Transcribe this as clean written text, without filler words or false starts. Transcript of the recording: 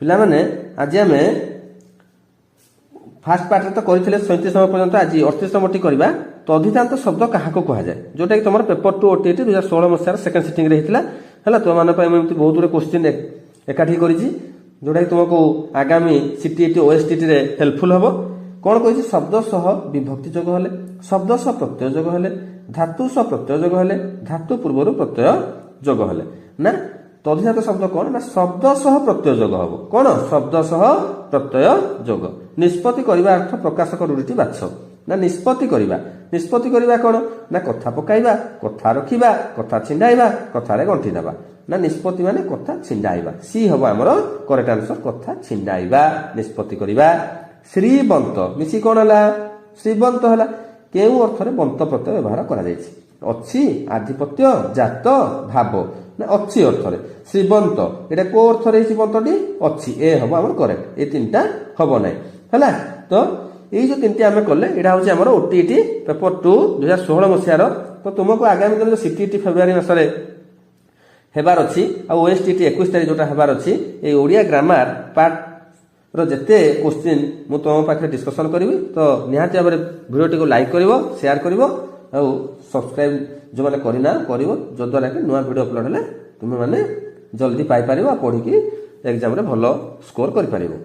ପିଲାମାନେ ଆଜି ଆମେ फास्ट पार्ट तो करथिले 37 नंबर पर्यंत आज 38 नंबर टी करबा तो अधिकांश शब्द काहाको कहा जाए जोटा कि तुम पेपर 2 ओटीटी 2016 मसीहार सेकंड सिटिंग रे हितला हला तो माने पय एमति बहुत गुरे क्वेश्चन एकाठी करिछि जोटा कि तुमको आगामी सीटीईटी ओएसटीटी रे हेल्पफुल हबो कोन कहिछि शब्द सह विभक्ति जोग हले शब्द सह प्रत्यय जोग हले धातु सह प्रत्यय जोग हले धातु पूर्वरु प्रत्यय जोग हले ना तो अधिकांश शब्द कौन ना शब्द सह प्रत्यय जोग हम कौन शब्द सह प्रत्यय जोग निष्पत्ति करबा अर्थ प्रकाशक रूढ़ी बाछ ना निष्पत्ति करबा कौन ना कथा पकाइबा कथा रखिबा कथा छिंडाइबा कथारे गंठी देबा ना निष्पत्ति माने कथा छिंडाइबा सी हबो हमर करेक्ट आंसर कथा छिंडाइबा निष्पत्ति करबा श्रीबंत मिसी कौन हला श्रीबंत हला केउ अर्थ रे बंत प्रत्यय व्यवहार करा जायछि अच्छी आधिपत्य जात भाव ना अच्छी अर्थ रे श्रीबंत एटा को अर्थ रे श्रीबंतटी अच्छी ए हबो हमर करेक्ट ए तीनटा हबो नै हला तो एई जो तीनटी हमें करले एटा होछि हमर ओटीटी पेपर 2 2016 मसियार तो तुमको आगामी दिन जो सीटीईटी फेब्रुआरी मासरे हेबार अछि आ ओएसटीटी 21 तारिख जोटा हेबार अछि ए ओडिया ग्रामर पार्ट रो जते क्वेश्चन मु तुम पाखे डिस्कशन करिवि तो निहाती भाबरे वीडियोटी को लाइक करिवो शेयर करिवो आ सब्सक्राइब जो माने करिना करिवो जो द्वारा कि नुवा वीडियो अपलोड हेले तुमे माने जल्दी पाई परिवो पढी कि एग्जाम रे भलो स्कोर करि परिवो।